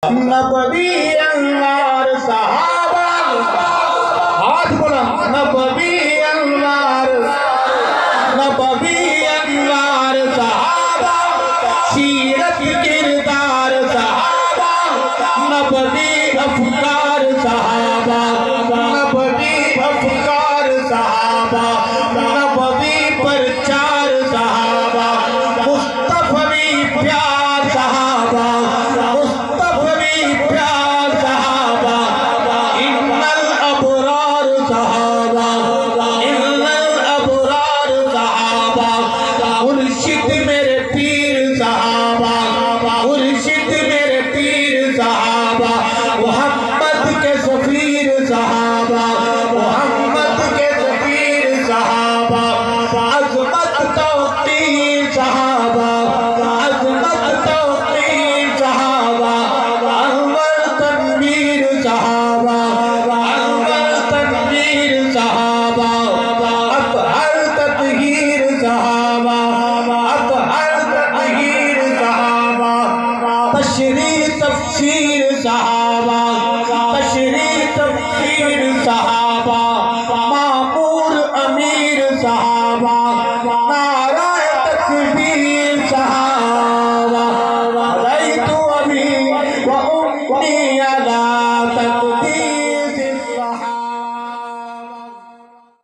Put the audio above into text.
نبوی انوار صحابہ ہاتھ بولا نبوی انوار صحابہ سیرت کردار صحابہ نبوی افکار صحابہ نبوی افکار صحابہ نبوی پرچار صحابہ مصطفی پیار صحابہ تفسیر صحابہ